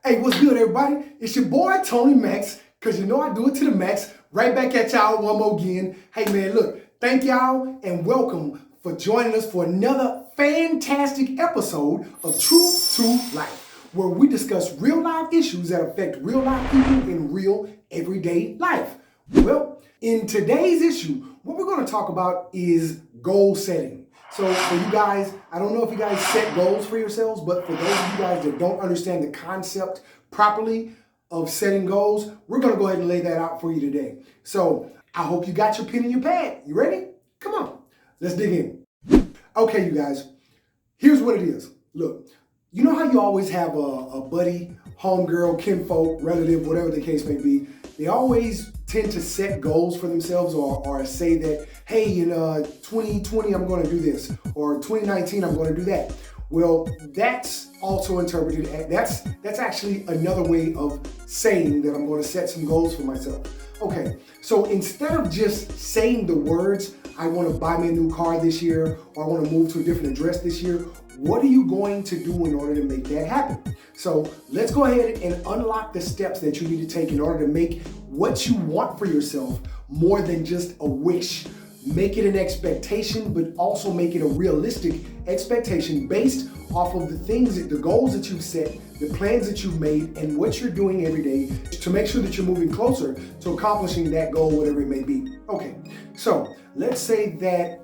Hey, what's good, everybody? It's your boy, Tony Max, because you know I do it to the max. Right back at y'all one more again. Hey, man, look, thank y'all and welcome for joining us for another fantastic episode of True to Life, where we discuss real life issues that affect real life people in real everyday life. Well, in today's issue, what we're going to talk about is goal setting. So for you guys, I don't know if you guys set goals for yourselves, but for those of you guys that don't understand the concept properly of setting goals, we're going to go ahead and lay that out for you today. So I hope you got your pen and your pad. You ready? Come on, let's dig in. Okay, you guys, here's what it is. Look, you know how you always have a buddy, homegirl, kinfolk, relative, whatever the case may be. They always tend to set goals for themselves or say that, hey, in 2020, I'm going to do this, or 2019, I'm going to do that. Well, that's also interpreted as, that's actually another way of saying that I'm going to set some goals for myself. Okay, so instead of just saying the words, I want to buy me a new car this year, or I want to move to a different address this year, what are you going to do in order to make that happen? So let's go ahead and unlock the steps that you need to take in order to make what you want for yourself more than just a wish. Make it an expectation, but also make it a realistic expectation based off of the things, the goals that you've set, the plans that you've made, and what you're doing every day to make sure that you're moving closer to accomplishing that goal, whatever it may be. Okay, so let's say that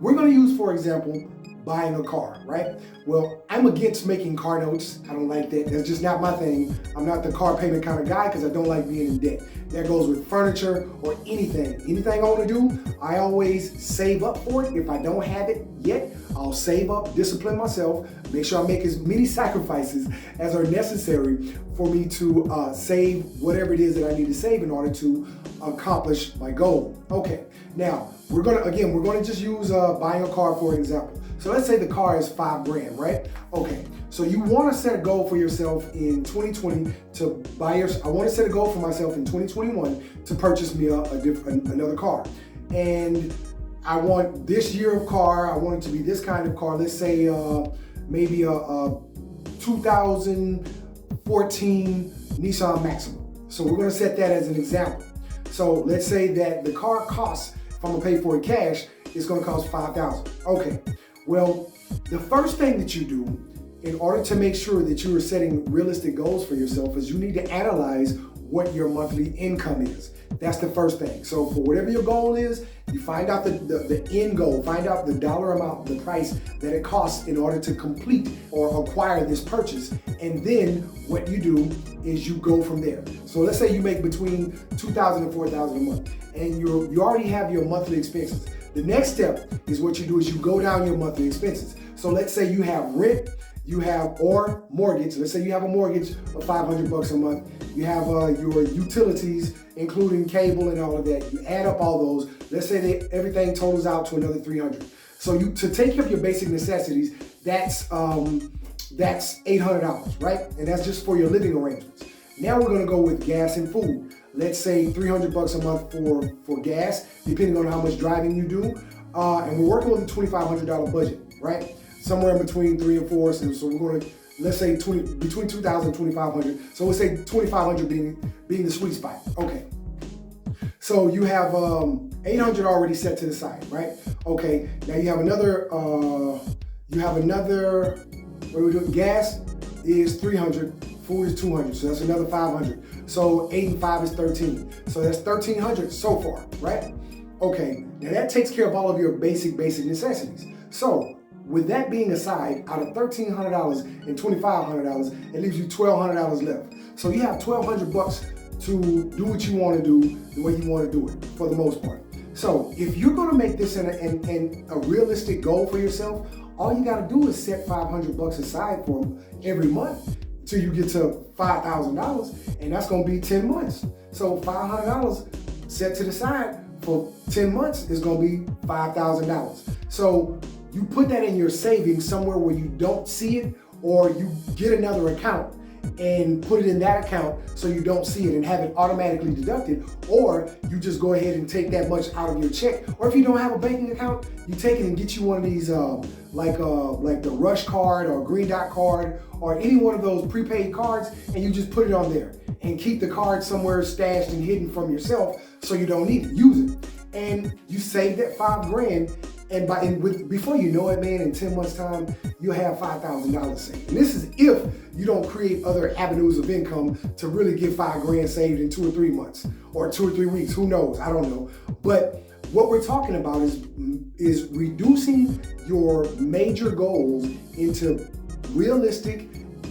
we're going to use, for example, buying a car, right? Well, I'm against making car notes. I don't like that. That's just not my thing. I'm not the car payment kind of guy because I don't like being in debt. That goes with furniture or anything. Anything I want to do, I always save up for it. If I don't have it yet, I'll save up, discipline myself, make sure I make as many sacrifices as are necessary for me to save whatever it is that I need to save in order to accomplish my goal. Okay, now we're gonna just use buying a car for example. So let's say the car is $5,000, right? Okay, so you want to set a goal for yourself in 2020 to buy I want to set a goal for myself in 2021 to purchase me another car. And I want this year of car, I want it to be this kind of car. Let's say maybe a 2014 Nissan Maxima. So we're going to set that as an example. So let's say that the car costs, if I'm going to pay for it cash, it's going to cost $5,000. Okay. Well, the first thing that you do in order to make sure that you are setting realistic goals for yourself is you need to analyze what your monthly income is. That's the first thing. So for whatever your goal is, you find out the end goal, find out the dollar amount, the price that it costs in order to complete or acquire this purchase. And then what you do is you go from there. So let's say you make between $2,000 and $4,000 a month and you already have your monthly expenses. The next step is what you do is you go down your monthly expenses. So let's say you have rent, or mortgage. Let's say you have a mortgage of $500 a month. You have your utilities, including cable and all of that. You add up all those. Let's say everything totals out to another $300. So to take care of your basic necessities, that's $800, right? And that's just for your living arrangements. Now we're gonna go with gas and food. Let's say $300 a month for gas, depending on how much driving you do. And we're working with a $2,500 budget, right? Somewhere in between 3 and 4. So we're going to, let's say between 2,000 and 2,500. So let's say 2,500 being the sweet spot. Okay. So you have 800 already set to the side, right? Okay. Now you have another, what are we doing? Gas is 300, food is 200. So that's another 500. So 8 and 5 is 13. So that's 1,300 so far, right? Okay. Now that takes care of all of your basic necessities. So with that being aside, out of $1,300 and $2,500, it leaves you $1,200 left. So you have $1,200 to do what you want to do the way you want to do it, for the most part. So if you're going to make this a realistic goal for yourself, all you got to do is set $500 aside for every month till you get to $5,000, and that's going to be 10 months. So $500 set to the side for 10 months is going to be $5,000. So you put that in your savings somewhere where you don't see it, or you get another account and put it in that account so you don't see it and have it automatically deducted, or you just go ahead and take that much out of your check. Or if you don't have a banking account, you take it and get you one of these like the Rush card or Green Dot card or any one of those prepaid cards, and you just put it on there and keep the card somewhere stashed and hidden from yourself so you don't need it. Use it. And you save that $5,000, and before you know it, man, in 10 months time, you'll have $5,000 saved. And this is if you don't create other avenues of income to really get $5,000 saved in 2 or 3 months or 2 or 3 weeks. Who knows? I don't know. But what we're talking about is reducing your major goals into realistic,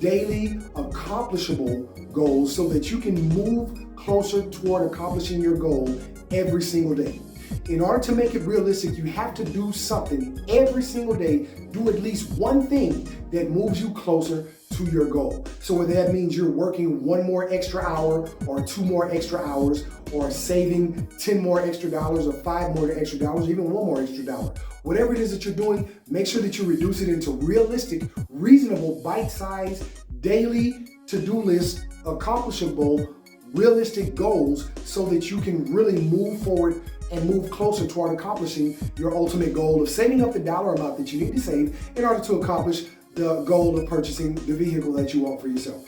daily, accomplishable goals so that you can move closer toward accomplishing your goal every single day. In order to make it realistic, you have to do something every single day. Do at least one thing that moves you closer to your goal. So whether that means you're working 1 more extra hour or 2 more extra hours, or saving 10 more extra dollars or 5 more extra dollars, even 1 more extra dollar. Whatever it is that you're doing, make sure that you reduce it into realistic, reasonable, bite-sized, daily to-do list, accomplishable, realistic goals so that you can really move forward and move closer toward accomplishing your ultimate goal of saving up the dollar amount that you need to save in order to accomplish the goal of purchasing the vehicle that you want for yourself.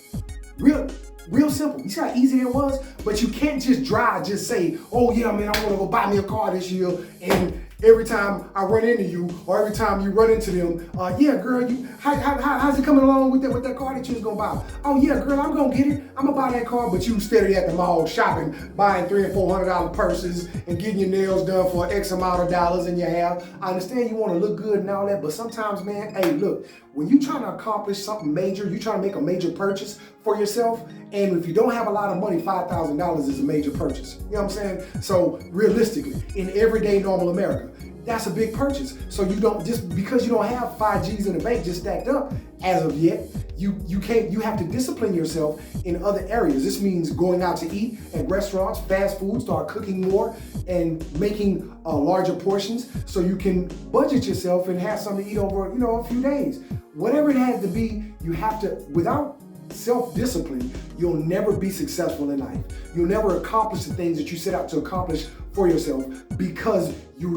Real simple. You see how easy it was? But you can't just say, oh yeah, man, I want to go buy me a car this year, and every time I run into you, or every time you run into them, yeah, girl, how's it coming along with that car that you was gonna buy? Oh yeah, girl, I'm gonna get it. I'm gonna buy that car, but you steady at the mall shopping, buying $300 and $400 purses and getting your nails done for X amount of dollars in your hair. I understand you want to look good and all that, but sometimes, man, hey, look, when you trying to accomplish something major, you trying to make a major purchase for yourself, and if you don't have a lot of money, $5,000 is a major purchase. You know what I'm saying? So realistically, in everyday normal America, that's a big purchase. So you don't, just because you don't have 5 G's in the bank just stacked up as of yet, you have to discipline yourself in other areas. This means going out to eat at restaurants, fast food, start cooking more and making larger portions so you can budget yourself and have something to eat over, a few days. Whatever it has to be, you have to, without self-discipline, you'll never be successful in life. You'll never accomplish the things that you set out to accomplish for yourself because you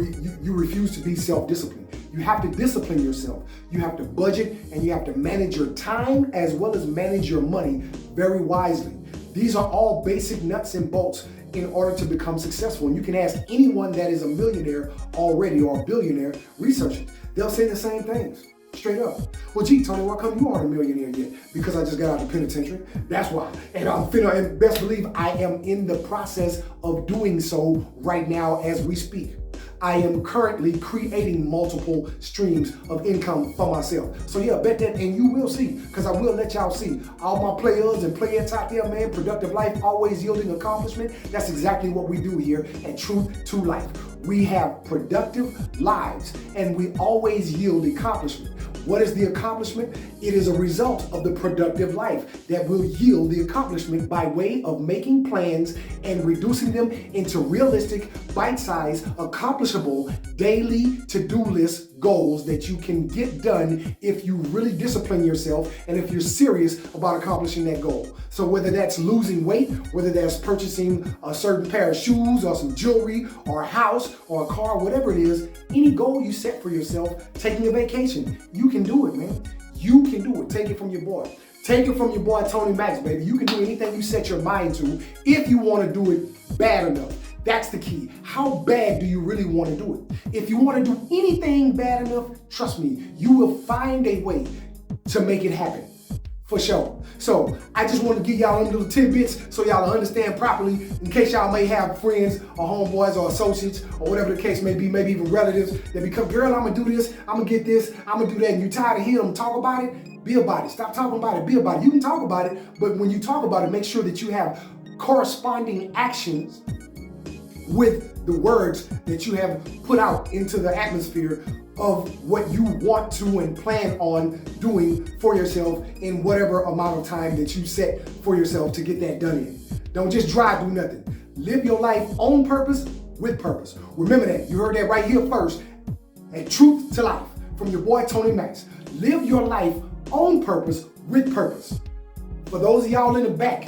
refuse to be self-disciplined. You have to discipline yourself. You have to budget, and you have to manage your time as well as manage your money very wisely. These are all basic nuts and bolts in order to become successful. And you can ask anyone that is a millionaire already or a billionaire, research it. They'll say the same things. Straight up. Well, gee, Tony, why come you aren't a millionaire yet? Because I just got out of the penitentiary. That's why. And and best believe I am in the process of doing so right now as we speak. I am currently creating multiple streams of income for myself. So yeah, bet that, and you will see, because I will let y'all see. All my players and playettes out there, man, productive life, always yielding accomplishment. That's exactly what we do here at Truth to Life. We have productive lives, and we always yield accomplishment. What is the accomplishment? It is a result of the productive life that will yield the accomplishment by way of making plans and reducing them into realistic, bite-sized, accomplishable, daily to-do list goals that you can get done if you really discipline yourself and if you're serious about accomplishing that goal. So whether that's losing weight, whether that's purchasing a certain pair of shoes or some jewelry or a house or a car, whatever it is, any goal you set for yourself, taking a vacation, you can do it, man. You can do it. Take it from your boy. Take it from your boy, Tony Max, baby. You can do anything you set your mind to if you want to do it bad enough. That's the key. How bad do you really want to do it? If you want to do anything bad enough, trust me, you will find a way to make it happen. For sure. So I just want to give y'all them little tidbits so y'all understand properly in case y'all may have friends or homeboys or associates or whatever the case may be, maybe even relatives that become, girl, I'm going to do this, I'm going to get this, I'm going to do that. And you tired of hearing them talk about it? Be about it. Stop talking about it. Be about it. You can talk about it, but when you talk about it, make sure that you have corresponding actions with the words that you have put out into the atmosphere of what you want to and plan on doing for yourself in whatever amount of time that you set for yourself to get that done in. Don't just drive, do nothing. Live your life on purpose, with purpose. Remember that. You heard that right here first at Truth to Life from your boy, Tony Max. Live your life on purpose, with purpose. For those of y'all in the back,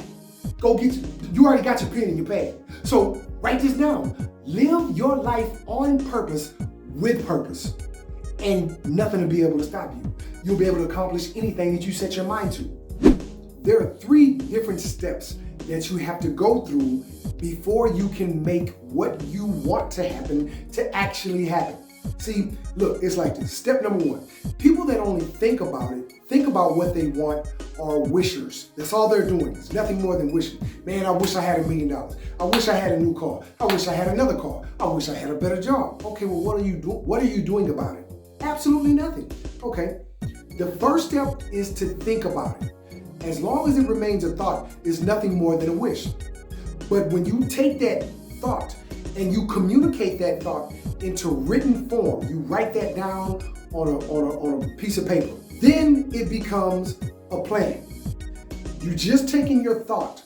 you already got your pen and your pad. So write this down. Live your life on purpose with purpose, and nothing will be able to stop you. You'll be able to accomplish anything that you set your mind to. There are 3 different steps that you have to go through before you can make what you want to happen to actually happen. See, look, it's like this. Step number 1, people that only think about what they want, are wishers. That's all they're doing. It's nothing more than wishing. Man, I wish I had $1 million. I wish I had a new car. I wish I had another car. I wish I had a better job. Okay, well, what are you doing? What are you doing about it? Absolutely nothing. Okay. The first step is to think about it. As long as it remains a thought, it's nothing more than a wish. But when you take that thought and you communicate that thought into written form, you write that down on a piece of paper, then it becomes a plan. You just taking your thought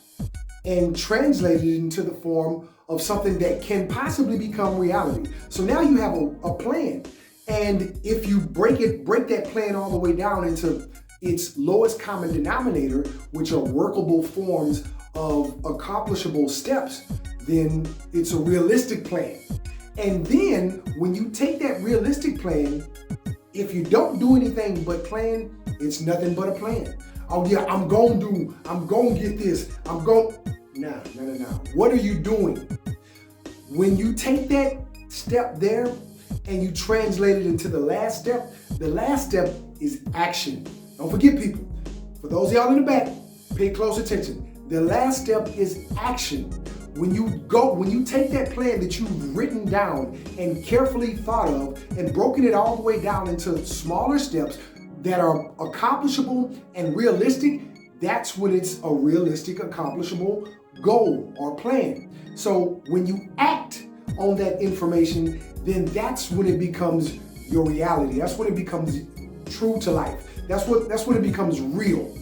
and translate it into the form of something that can possibly become reality. So now you have a plan. And if you break that plan all the way down into its lowest common denominator, which are workable forms of accomplishable steps, then it's a realistic plan. And then when you take that realistic plan, if you don't do anything but plan, it's nothing but a plan. Oh yeah, I'm gonna get this. No. What are you doing? When you take that step there and you translate it into the last step is action. Don't forget, people. For those of y'all in the back, pay close attention. The last step is action. When you take that plan that you've written down and carefully thought of and broken it all the way down into smaller steps that are accomplishable and realistic, that's when it's a realistic, accomplishable goal or plan. So when you act on that information, then that's when it becomes your reality. That's when it becomes true to life. That's when it becomes real.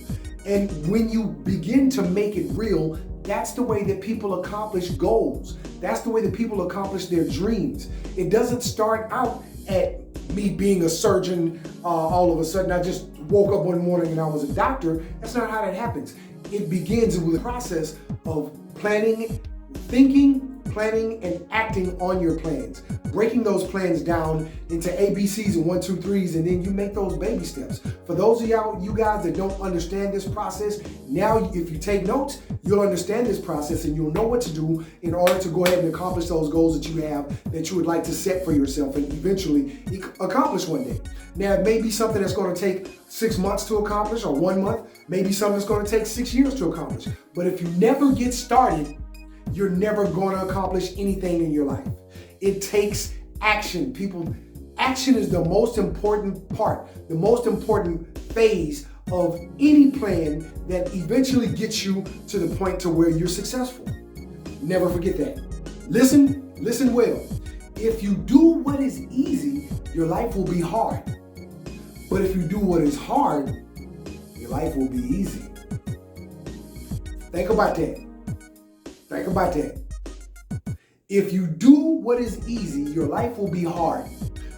And when you begin to make it real, that's the way that people accomplish goals. That's the way that people accomplish their dreams. It doesn't start out at me being a surgeon, all of a sudden I just woke up one morning and I was a doctor. That's not how that happens. It begins with a process of planning, thinking, planning, and acting on your plans. Breaking those plans down into ABCs and 1, 2, 3s, and then you make those baby steps. For those of you guys that don't understand this process, now if you take notes, you'll understand this process and you'll know what to do in order to go ahead and accomplish those goals that you have, that you would like to set for yourself and eventually accomplish one day. Now, it may be something that's going to take 6 months to accomplish, or 1 month, maybe something that's going to take 6 years to accomplish. But if you never get started, you're never going to accomplish anything in your life. It takes action, people. Action is the most important part, the most important phase of any plan that eventually gets you to the point to where you're successful. Never forget that. Listen well. If you do what is easy, your life will be hard. But if you do what is hard, your life will be easy. Think about that. Think about that. If you do what is easy, your life will be hard.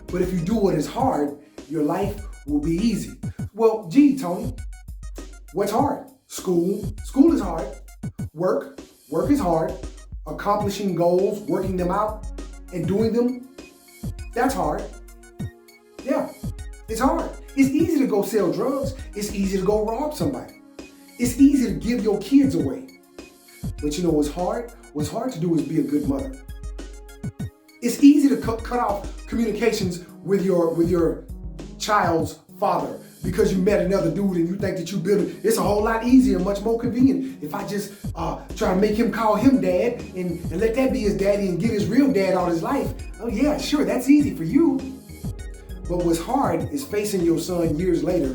But if you do what is hard, your life will be easy. Well, gee, Tony, what's hard? School is hard. Work is hard. Accomplishing goals, working them out, and doing them, that's hard. Yeah, it's hard. It's easy to go sell drugs. It's easy to go rob somebody. It's easy to give your kids away. But you know what's hard? What's hard to do is be a good mother. It's easy to cut off communications with your child's father because you met another dude and you think that you build it. It's a whole lot easier, much more convenient if I just try to make him call him dad and let that be his daddy and get his real dad all his life. Oh yeah, sure, that's easy for you. But what's hard is facing your son years later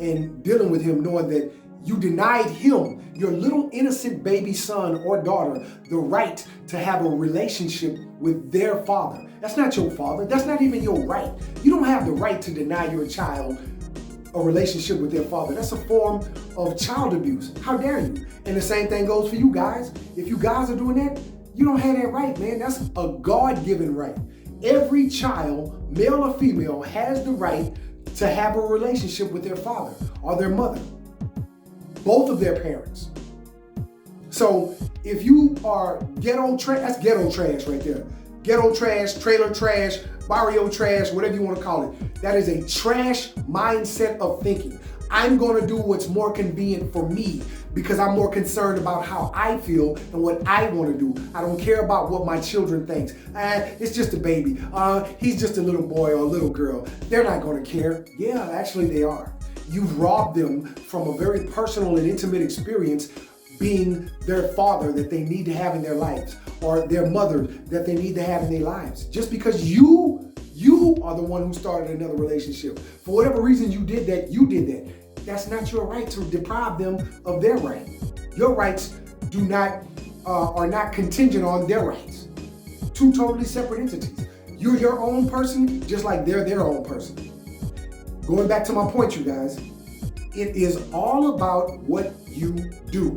and dealing with him knowing that you denied him, your little innocent baby son or daughter, the right to have a relationship with their father. That's not your father. That's not even your right. You don't have the right to deny your child a relationship with their father. That's a form of child abuse. How dare you? And the same thing goes for you guys. If you guys are doing that, you don't have that right, man. That's a God-given right. Every child, male or female, has the right to have a relationship with their father or their mother. both of their parents. So if you are ghetto trash, that's ghetto trash right there. Ghetto trash, trailer trash, barrio trash, whatever you want to call it. That is a trash mindset of thinking. I'm going to do what's more convenient for me because I'm more concerned about how I feel and what I want to do. I don't care about what my children think. It's just a baby. He's just a little boy or a little girl. They're not going to care. Yeah, actually they are. You've robbed them from a very personal and intimate experience being their father that they need to have in their lives, or their mother that they need to have in their lives. Just because you are the one who started another relationship. For whatever reason you did that, you did that. That's not your right to deprive them of their right. Your rights are not contingent on their rights. Two totally separate entities. You're your own person, just like they're their own person. Going back to my point, you guys, it is all about what you do.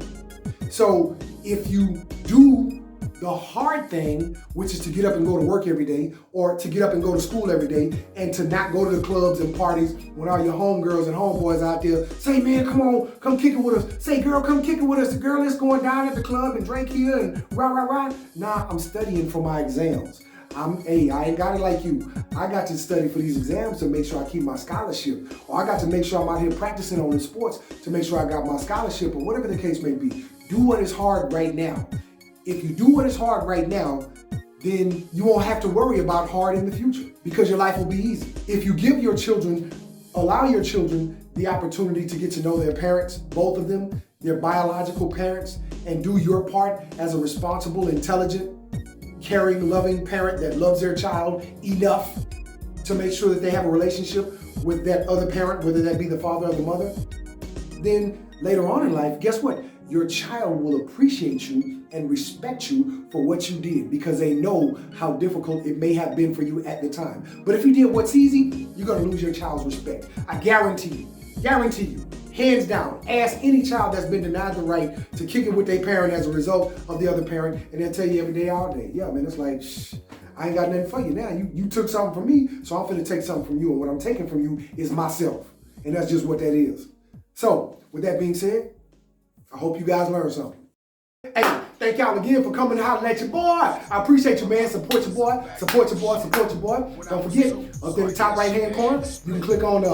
So if you do the hard thing, which is to get up and go to work every day, or to get up and go to school every day, and to not go to the clubs and parties when all your homegirls and homeboys out there say, man, come on, come kick it with us. Say, girl, come kick it with us. The girl is going down at the club and drink here and rah. Nah, I'm studying for my exams. I ain't got it like you. I got to study for these exams to make sure I keep my scholarship. Or I got to make sure I'm out here practicing on the sports to make sure I got my scholarship, or whatever the case may be. Do what is hard right now. If you do what is hard right now, then you won't have to worry about hard in the future because your life will be easy. If you give your children, allow your children the opportunity to get to know their parents, both of them, their biological parents, and do your part as a responsible, intelligent, caring, loving parent that loves their child enough to make sure that they have a relationship with that other parent, whether that be the father or the mother, then later on in life, guess what? Your child will appreciate you and respect you for what you did because they know how difficult it may have been for you at the time. But if you did what's easy, you're gonna lose your child's respect. I guarantee you, hands down, ask any child that's been denied the right to kick it with their parent as a result of the other parent, and they'll tell you every day, all day, yeah, man, it's like, shh, I ain't got nothing for you now. You took something from me, so I'm finna take something from you, and what I'm taking from you is myself, and that's just what that is. So, with that being said, I hope you guys learned something. Hey, thank y'all again for coming to holler at your boy. I appreciate you, man. Support your boy. Support your boy. Support your boy. Don't forget, up in the top right-hand corner, you can click on the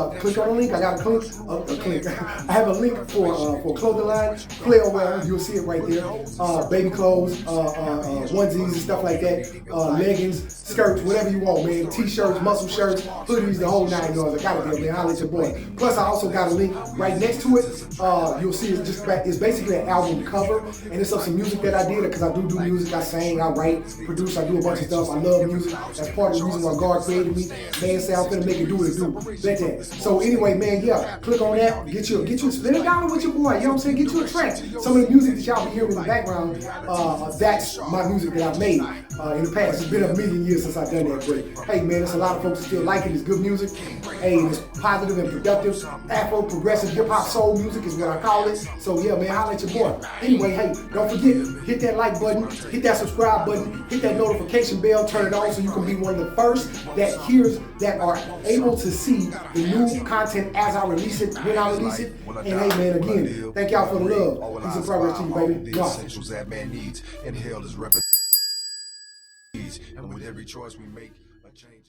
link. I got a link. I have a link for clothing line. P.L.A.Y.A. You'll see it right there. Baby clothes, onesies and stuff like that. Leggins, skirts, whatever you want, man. T-shirts, muscle shirts, hoodies, the whole nine yards. I got it there, man. Holler at your boy. Plus, I also got a link right next to it. You'll see it's basically an album cover, and it's of some music that I did because I do music. I sing, I write, produce, I do a bunch of stuff. I love music. That's part of the reason why God created me. Man, say I'm finna make it do what it do. Bet that. So anyway, man, yeah, click on that. Get you spend $1 with your boy. You know what I'm saying? Get you a track. Some of the music that y'all be hearing in the background, that's my music that I've made in the past. It's been a million years since I've done that. But hey, man, there's a lot of folks that still like it. It's good music. Hey, it's positive and productive. Afro, progressive, hip hop, soul music is what I call it. So yeah, man, holla at your boy. Anyway, hey, don't forget, hit that like button, hit that subscribe button, hit that notification bell, turn it on so you can be one of the first that are able to see the new content as I release it, when I release it. And hey, man, again, thank y'all for the love. Peace and progress to you, baby. Essentials that man needs, and hell is repetition. And with every choice we make, a change.